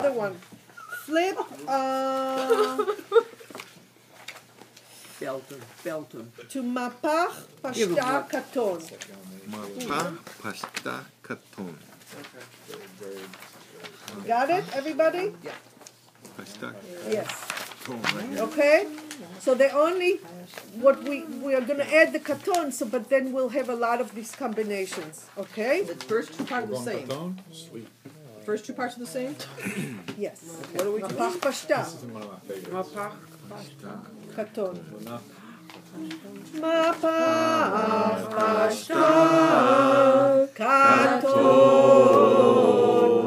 another one. Flip. Belton. To mahpach, pashta, katon. mahpach, pashta, katon. Got it, everybody? Pashta, Yes. katon, right? Okay. So they only what we are going to add the katon. So, but then we'll have a lot of these combinations. Okay. The first two parts are the same. Sweet. The first two parts are the same. Yes. What do we do? Mahpach, pashta, This is one of my favorites. Mahpach. katon. Enough. Mahpach, pashta, katon.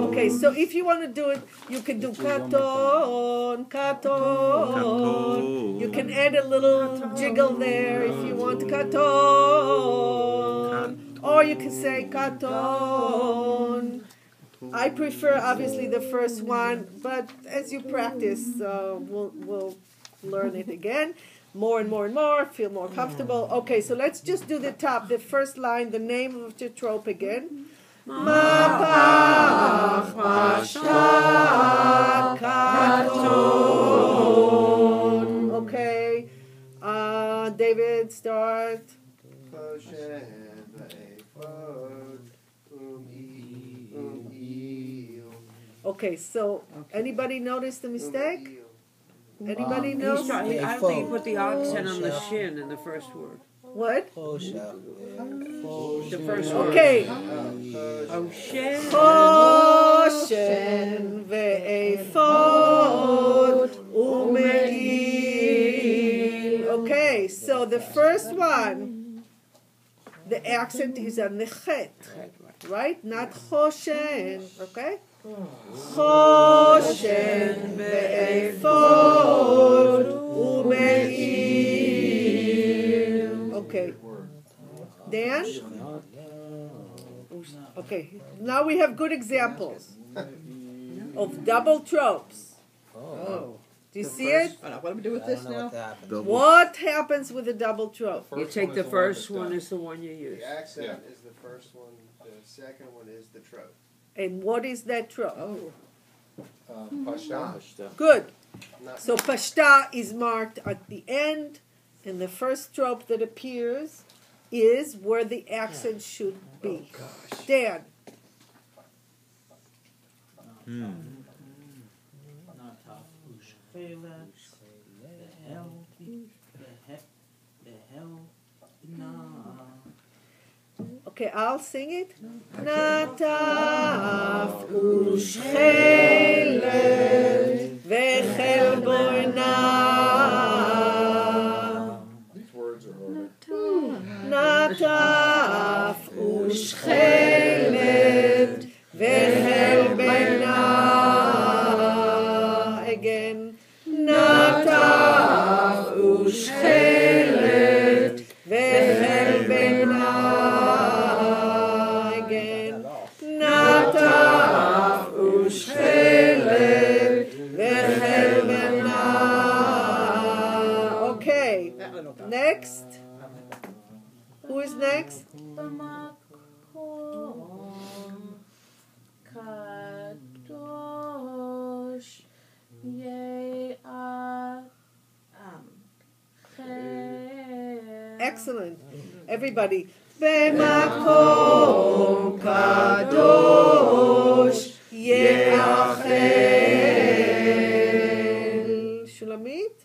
Okay, so if you want to do it, you can do katon, katon. You can add a little jiggle there if you want katon. Or you can say katon. I prefer obviously the first one, but as you practice, we'll learn it again. More and more and more, feel more comfortable. Okay, so let's just do the top, the first line, the name of the trope again. Mahpach, pashta, katon. Okay, David, start. Okay, so anybody notice the mistake? Anybody know? I don't think he put the accent on the shin in the first word. What? The first word. Okay. Oh, shin. Choshen ve'ephod u'me'il. Okay, so the first one, the accent is on the chet, right? Not choshen, okay? Choshen ve'ephod u'me'il. Okay. Dan? Okay, now we have good examples of double tropes. Oh. Do you see it? What do we do with this now? What happens with a double trope? You take the first one is the one you use. The accent is the first one. The second one is the trope. And what is that trope? Oh. Pashta. Good. Not So pashta is marked at the end, and the first trope that appears is where the accent should be. Dan. Okay, I'll sing it. Nataf u'shchelet v'chelboina. These words are harder. Nataf u'shchelet v'chelboina. Again. Nataf u'shchelet v'chelboina. Again. Nataf u'shchelet v'chelboina. Okay. Next. Who is next? Excellent. Everybody. B'makom kadosh ye'achel. Shulamit?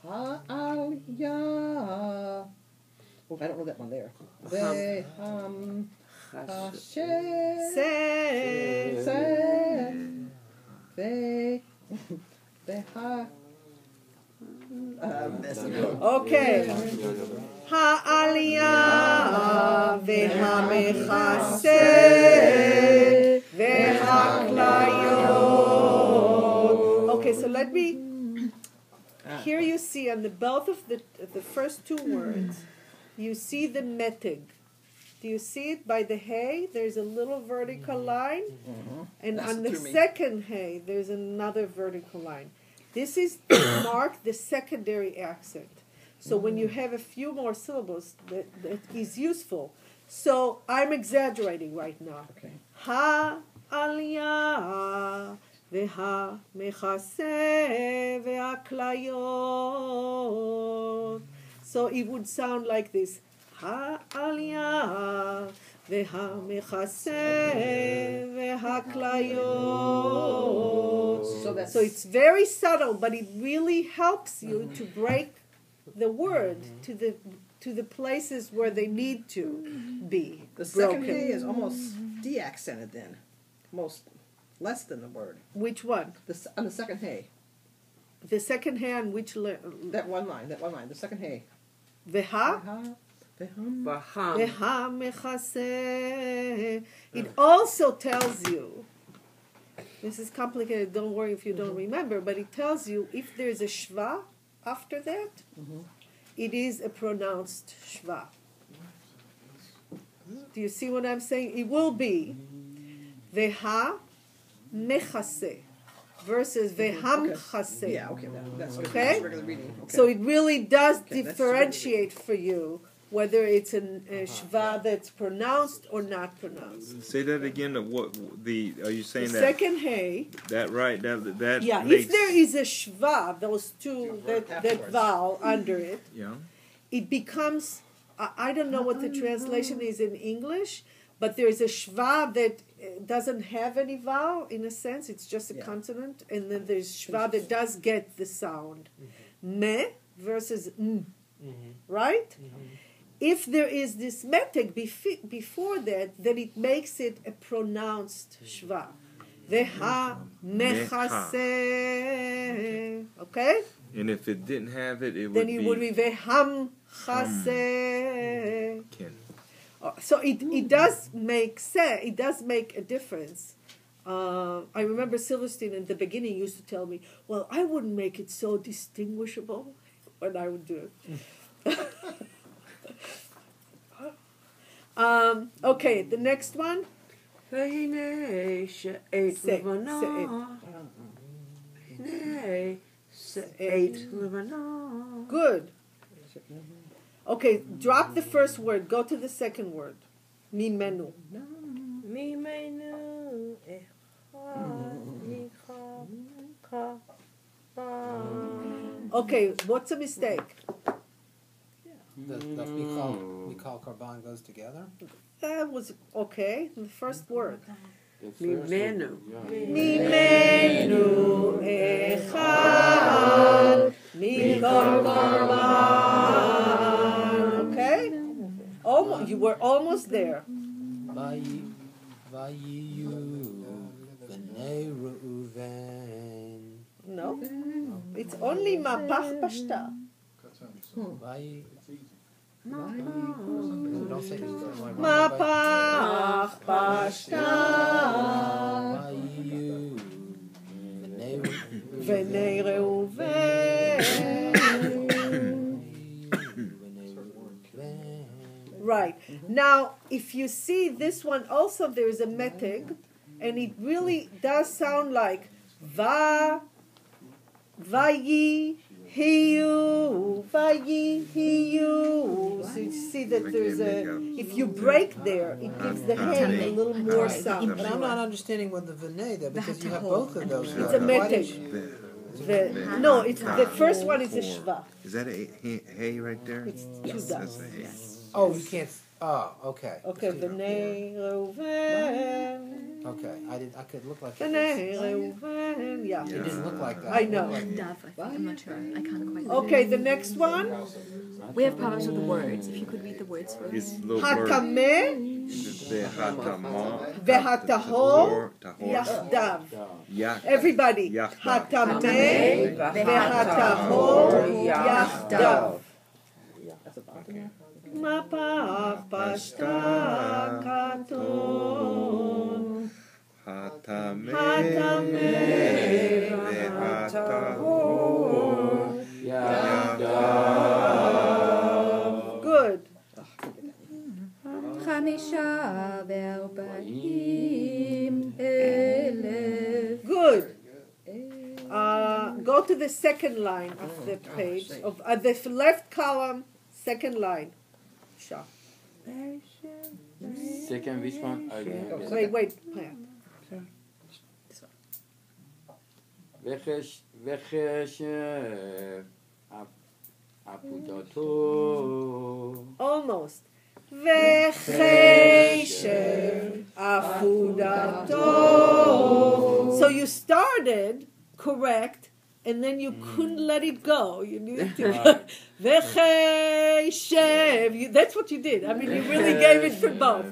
Ha'aliyah. Oh, I don't know that one there. Hashem. Say. Beha. Okay. Ha'aliyah ve'hamechaseh ve'haklayot. Okay, so let me. Here you see on the both of the first two words, you see the metig. Do you see it by the hay? There's a little vertical line, and on the second hay, there's another vertical line. This is marked the secondary accent. So when you have a few more syllables, that is useful. So I'm exaggerating right now. Okay. העלייה והמכסה והכליות. So it would sound like this. העלייה והמכסה והכליות. So it's very subtle, but it really helps you to break the word to the places where they need to be The second broken. hey is almost de-accented then. Most less than the word. Which one? On the second hey. The second hand, which That one line. The second hey. Veha? V'ham. Veha mechaseh. It also tells you, this is complicated, don't worry if you don't remember, but it tells you if there's a shva after that, it is a pronounced shva. Do you see what I'm saying? It will be Veha mechaseh versus Veham chaseh. Yeah, okay. That's good. Okay? That's regular reading. Okay. So it really does Okay, that's differentiate for you whether it's a shva that's pronounced or not pronounced. Say that again. Are you The saying that second hey, that right? That yeah, makes, if there is a shva, those two, that vowel under it, yeah. it becomes, I don't know what the translation is in English, but there's a shva that doesn't have any vowel in a sense, it's just a consonant, and then there's shva that does get the sound. Me versus m, right? If there is this meteg before that, then it makes it a pronounced shva. Veha mechaseh. Okay? And if it didn't have it, it would Then be. it would be veham chaseh. Ken. So it does make it does make a difference. I remember Silverstein in the beginning used to tell me, "Well, I wouldn't make it so distinguishable when I would do it." Okay, the next one. Good. Okay, drop the first word. Go to the second word. Mimenu. Okay, what's a mistake? The Michal Korban goes together? That was okay. The first word. Mimenu. Mimenu echad mikol korban. Okay? You were almost there. Vayiyu v'nei Reuven. No. It's only mahpach pashta. Don't say Mahpach pashta. Vayiyu V'nei Reuven. Right. Now, if you see this one also, there is a meteg, and it really does sound like va, vayi, hiyu, vayi, hiyu. So you see that there's if you break there, it gives the head a little more sound. But I'm not understanding what the V'nei there, because you have both of those. It's a meteg. No, it's the first one is a shva. Is that a hay right there? It's two That's dots. a hay. Oh, you can't. Oh, okay. Okay, v'nei Reuven. Okay, I could look like it. V'nei Reuven. Yeah. It didn't look like that. I know. Dove, I think. I'm not sure. I can't quite. Okay, the next one. We have problems with the words. If you could read the words for us. It's little word. Hatameh Vehatama. vehatahor yachdav. Yak. Everybody. Yachdav. Hatameh vehatahor yachdav. Mahpach pashta katon. Hatameh vehatahor yachdav. Good. חמישה וארבעים אלף. Good. Go to the second line of the page, of the left column, second line. Shah. Second, which one? I didn't get it. Wait, plant. וחשב עבודתו. Almost. וחשב עבודתו. So you started correct, and then you couldn't let it go. You needed to go. וחשב. That's what you did. I mean, you really gave it for both.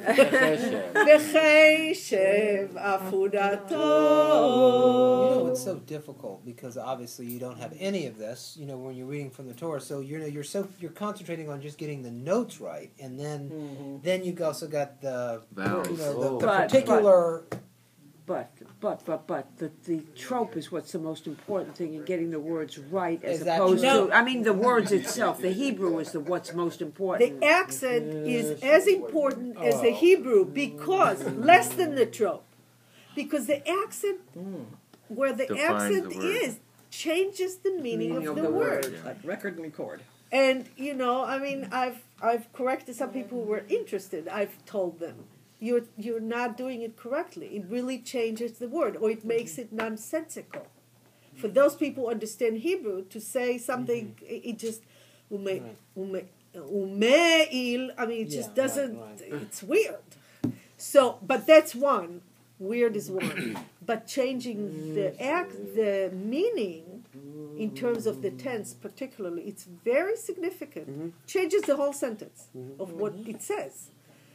וחשב עבודתו. It's so difficult because obviously you don't have any of this, when you're reading from the Torah. So you're concentrating on just getting the notes right, and then you also got the Vowels. the particular. But the trope is what's the most important thing in getting the words right, as Is that opposed true? to. I mean, the words itself. The Hebrew is what's most important. The accent is as important as the Hebrew because less than the trope. Because the accent, where the Defines accent the word. is, changes the meaning of the word. Like record and record. And I mean, I've corrected some people who were interested. I've told them, you're not doing it correctly. It really changes the word, or it makes it nonsensical. For those people who understand Hebrew, to say something, it just umeil. I mean, it just doesn't. Right. It's weird. So, but that's one. Weird is one. But changing the meaning in terms of the tense, particularly, it's very significant. Changes the whole sentence of what it says.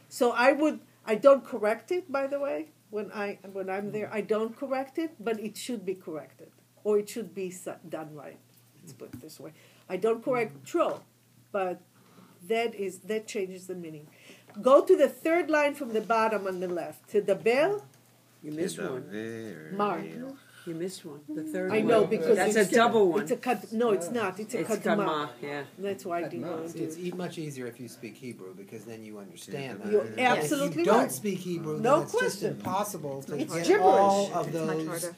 So I don't correct it, by the way, when I'm there. I don't correct it, but it should be corrected, or it should be done right. Let's put it this way. I don't correct trope, but that changes the meaning. Go to the third line from the bottom on the left. To the bell. You missed one. Mark. You missed one. The third I one. know because That's it's a double one. It's a no, it's not. It's a It's kadma. kadma, yeah. That's why I didn't want to do It's it. much easier if you speak Hebrew because then you understand. You're If absolutely you don't right. speak Hebrew, No then it's just question. impossible to It's get gibberish. all of It's much those, harder.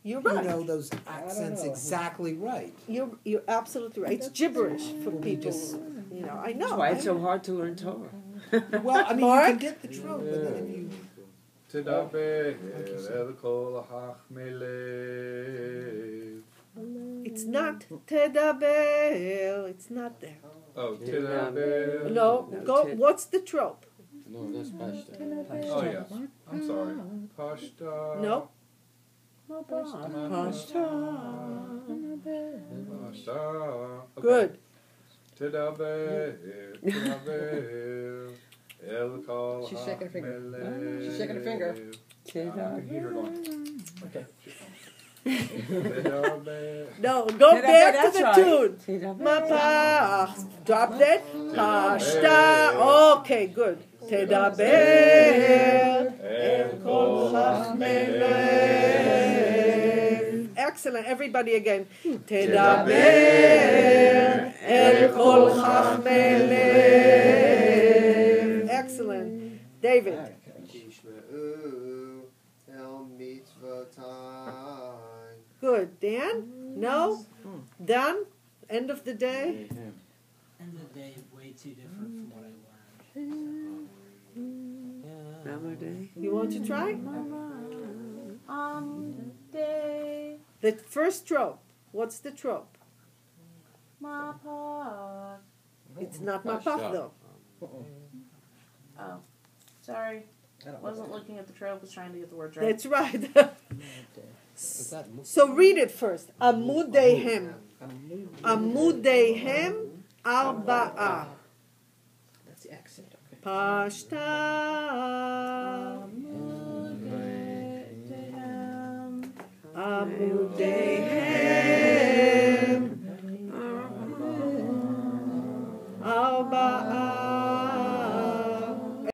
You're right. those accents exactly right. You're absolutely right. It's gibberish for people. just- I know. That's why it's so hard to learn Torah. Well, I mean, you Mark? can get the trope, but then if you תדבר אל כל החכמי לב. It's not tedaber. It's not there. Oh, תדבר. No, go. What's the trope? No, that's pashta. Oh, yes. I'm sorry. Pashta. No. Pashta. Okay. Good. תדבר אל כל She's shaking her finger. החכמי לב. She's shaking her finger. I can hear her going. Okay. תדבר. No, go back to That's the right. tune. Mahpach. Drop that. Pashta. Okay, good. Tedaber el kol chachmei lev. Excellent. Everybody again. Tedaber el kol chachmei lev. Excellent. David. Tishma'u el mitzvotai. Good. Dan? No? Done? End of the day? End of the day is way too different from what I learned. Namaste. You want to try? Day, The first trope. What's the trope? mahpach. It's not mahpach though. Oh, sorry. I don't know. Wasn't looking at the trope, was trying to get the words right. That's right. is that So read it first. Amudehem. Amudehem arba'ah. That's the accent. Okay. Pashta. Amudehem